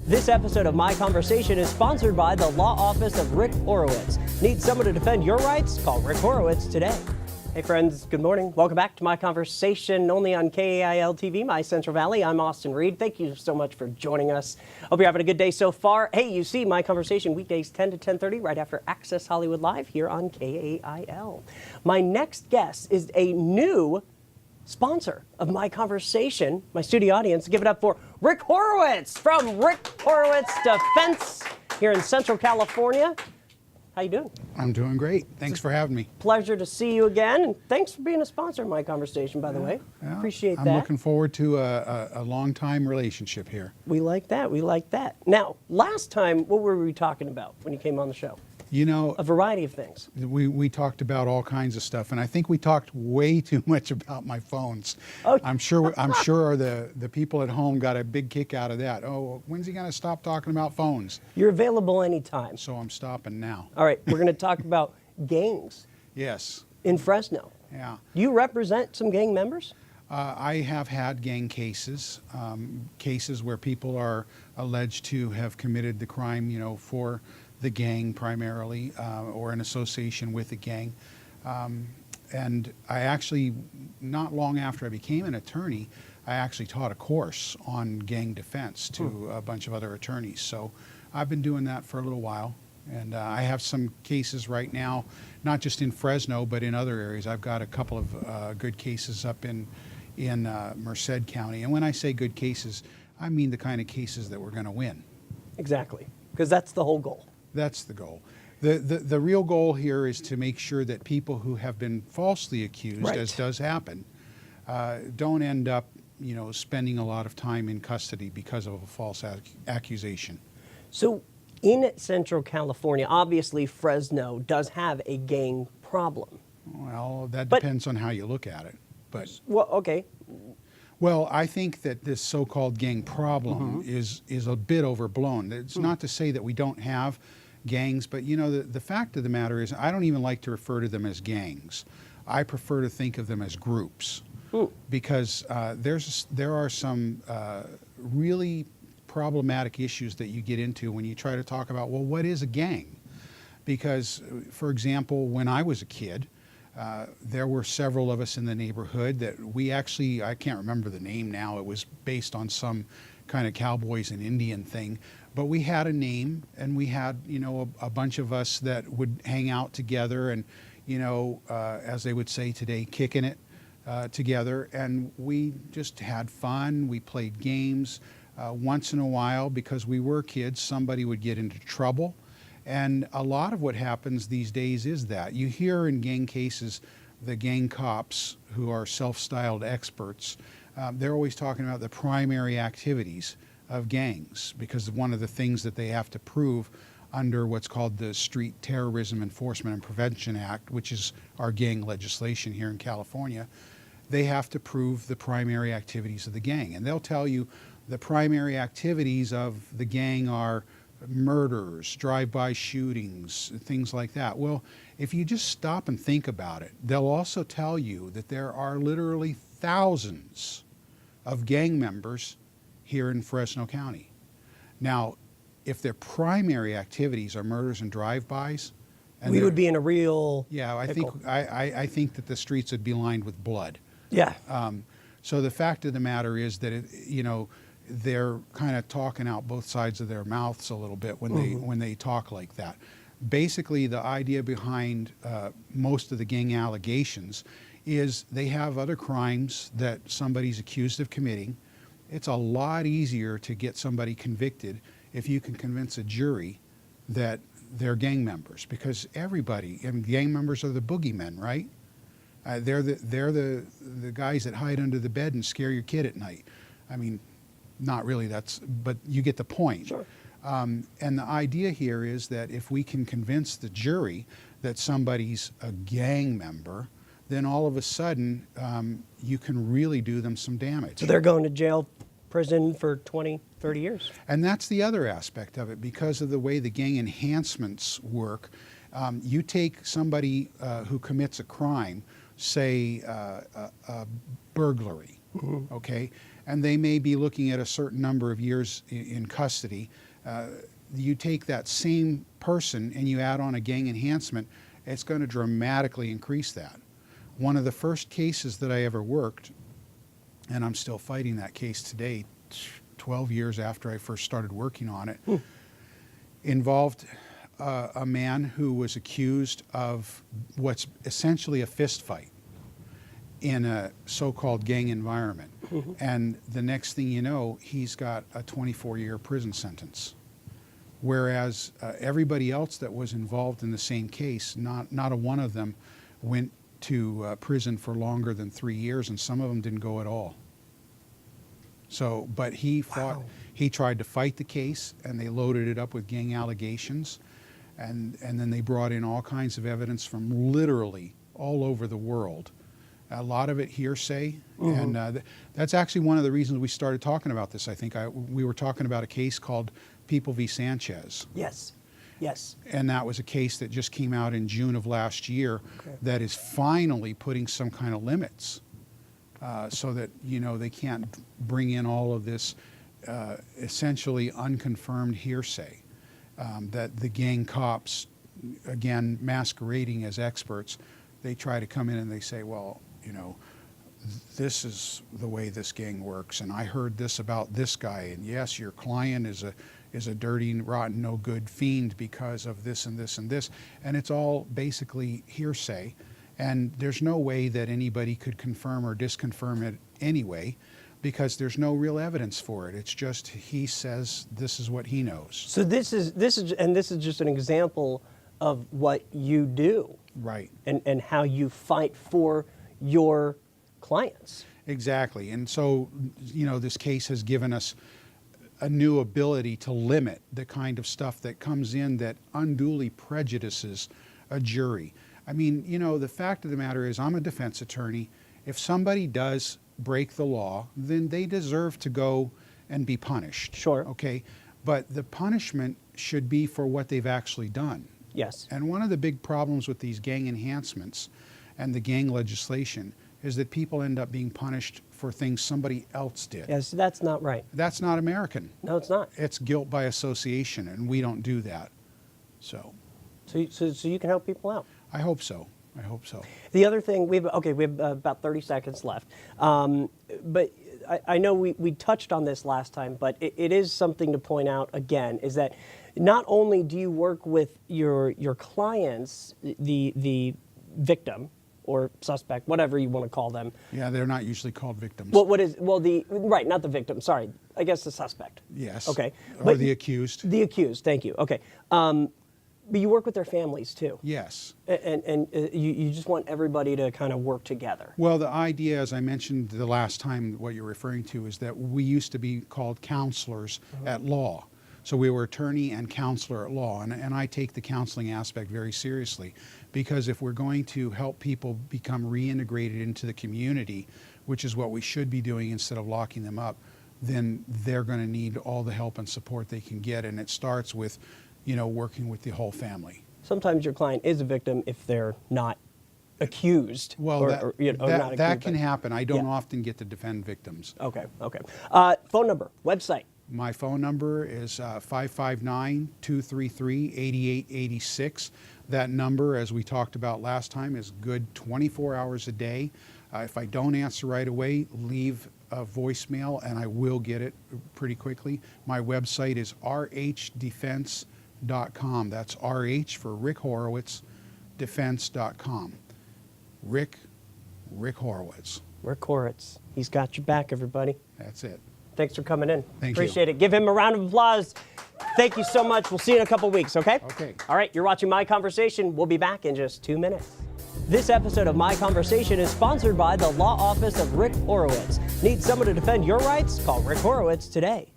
This episode of My Conversation is sponsored by the Law Office of Rick Horowitz. Need someone to defend your rights? Call Rick Horowitz today. Hey friends, good morning. Welcome back to My Conversation, only on KAIL-TV, My Central Valley. I'm Austin Reed. Thank you so much for joining us. Hope you're having a good day so far. Hey, you see My Conversation weekdays 10 to 10:30 right after Access Hollywood Live here on KAIL. My next guest is a new sponsor of My Conversation. My studio audience, give it up for Rick Horowitz from Rick Horowitz Defense here in Central California. How you doing? I'm doing great. Thanks for having me. Pleasure to see you again, and thanks for being a sponsor of My Conversation, by the way. Appreciate that. I'm looking forward to a long-time relationship here. We like that. We like that. Now, last time, what were we talking about when you came on the show? You know, a variety of things. We talked about all kinds of stuff, and I think we talked way too much about my phones. Oh. I'm sure the people at home got a big kick out of that. Oh, when's he going to stop talking about phones? You're available anytime. So I'm stopping now. All right, we're going to talk about gangs. Yes. In Fresno. Yeah. You represent some gang members? I have had gang cases, cases where people are alleged to have committed the crime, you know, for the gang primarily, or in association with the gang. And I actually, not long after I became an attorney, I actually taught a course on gang defense to a bunch of other attorneys. So I've been doing that for a little while. And I have some cases right now, not just in Fresno, but in other areas. I've got a couple of good cases up in Merced County. And when I say good cases, I mean the kind of cases that we're going to win. Exactly, because that's the whole goal. That's the goal. The real goal here is to make sure that people who have been falsely accused, right, as does happen, don't end up, you know, spending a lot of time in custody because of a false accusation. So in Central California, obviously Fresno does have a gang problem. Well, that depends on how you look at it. But well, okay. Well, I think that this so-called gang problem is a bit overblown. It's not to say that we don't have gangs, but you know, the fact of the matter is I don't even like to refer to them as gangs. I prefer to think of them as groups, because there are some really problematic issues that you get into when you try to talk about, well, what is a gang? Because, for example, when I was a kid, there were several of us in the neighborhood that we actually, I can't remember the name now, it was based on some kind of cowboys and Indian thing, but we had a name, and we had, you know, a bunch of us that would hang out together and, you know, as they would say today, kicking it together, and we just had fun. We played games. Once in a while, because we were kids, somebody would get into trouble. And a lot of what happens these days is that you hear in gang cases, the gang cops who are self-styled experts, they're always talking about the primary activities of gangs, because one of the things that they have to prove under what's called the Street Terrorism Enforcement and Prevention Act, which is our gang legislation here in California, they have to prove the primary activities of the gang. And they'll tell you the primary activities of the gang are murders, drive-by shootings, things like that. Well, if you just stop and think about it, they'll also tell you that there are literally thousands of gang members here in Fresno County. Now, if their primary activities are murders and drive-bys, we would be in a real pickle. I think that the streets would be lined with blood. Yeah. So the fact of the matter is that you know, they're kind of talking out both sides of their mouths a little bit when they talk like that. Basically, the idea behind most of the gang allegations is they have other crimes that somebody's accused of committing. It's a lot easier to get somebody convicted if you can convince a jury that they're gang members, because everybody, I mean, gang members are the boogeymen, right? They're the guys that hide under the bed and scare your kid at night. I mean, not really, but you get the point. Sure. And the idea here is that if we can convince the jury that somebody's a gang member, then all of a sudden you can really do them some damage. So they're going to jail, prison for 20, 30 years. And that's the other aspect of it, because of the way the gang enhancements work. You take somebody who commits a crime, say a burglary, okay? and they may be looking at a certain number of years in custody. You take that same person and you add on a gang enhancement, it's going to dramatically increase that. One of the first cases that I ever worked, and I'm still fighting that case today, 12 years after I first started working on it, involved a man who was accused of what's essentially a fist fight in a so-called gang environment. And the next thing you know, he's got a 24-year prison sentence. Whereas everybody else that was involved in the same case, not a one of them went to prison for longer than 3 years, and some of them didn't go at all. So, but he fought, he tried to fight the case, and they loaded it up with gang allegations, and then they brought in all kinds of evidence from literally all over the world. A lot of it hearsay, and that's actually one of the reasons we started talking about this. I think we were talking about a case called People v. Sanchez. Yes, yes. And that was a case that just came out in June of last year that is finally putting some kind of limits so that, you know, they can't bring in all of this essentially unconfirmed hearsay that the gang cops, again, masquerading as experts, they try to come in and they say, well, you know, this is the way this gang works, and I heard this about this guy, and yes, your client is a dirty, rotten, no good fiend because of this and this and this, and it's all basically hearsay, and there's no way that anybody could confirm or disconfirm it anyway, because there's no real evidence for it. It's just he says this is what he knows. So this is just an example of what you do, right? And how you fight for your clients. Exactly. And so, you know, this case has given us a new ability to limit the kind of stuff that comes in that unduly prejudices a jury. I mean, you know, the fact of the matter is, I'm a defense attorney. If somebody does break the law, then they deserve to go and be punished. Sure. Okay. But the punishment should be for what they've actually done. Yes. And one of the big problems with these gang enhancements and the gang legislation is that people end up being punished for things somebody else did. Yes, that's not right. That's not American. No, it's not. It's guilt by association, and we don't do that. So you can help people out. I hope so. I hope so. The other thing, we have about 30 seconds left. But I know we touched on this last time, but it is something to point out again, is that not only do you work with your clients, the victim or suspect, whatever you want to call them. Yeah, they're not usually called victims. Right, not the victim, sorry. I guess the suspect. Yes. Okay. Or the accused. The accused, thank you. Okay. But you work with their families too. Yes. And you just want everybody to kind of work together. Well, the idea, as I mentioned the last time, what you're referring to, is that we used to be called counselors at law. So we were attorney and counselor at law, and I take the counseling aspect very seriously, because if we're going to help people become reintegrated into the community, which is what we should be doing instead of locking them up, then they're going to need all the help and support they can get, and it starts with, you know, working with the whole family. Sometimes your client is a victim if they're not accused. Well, that can happen. I don't often get to defend victims. Okay, okay. Phone number, website. My phone number is 559-233-8886. That number, as we talked about last time, is good 24 hours a day. If I don't answer right away, leave a voicemail and I will get it pretty quickly. My website is rhdefense.com. That's RH for Rick Horowitz, defense.com. Rick Horowitz. Rick Horowitz. He's got your back, everybody. That's it. Thanks for coming in. Thank you. Appreciate it. Give him a round of applause. Thank you so much. We'll see you in a couple weeks, okay? Okay. All right, you're watching My Conversation. We'll be back in just 2 minutes. This episode of My Conversation is sponsored by the Law Office of Rick Horowitz. Need someone to defend your rights? Call Rick Horowitz today.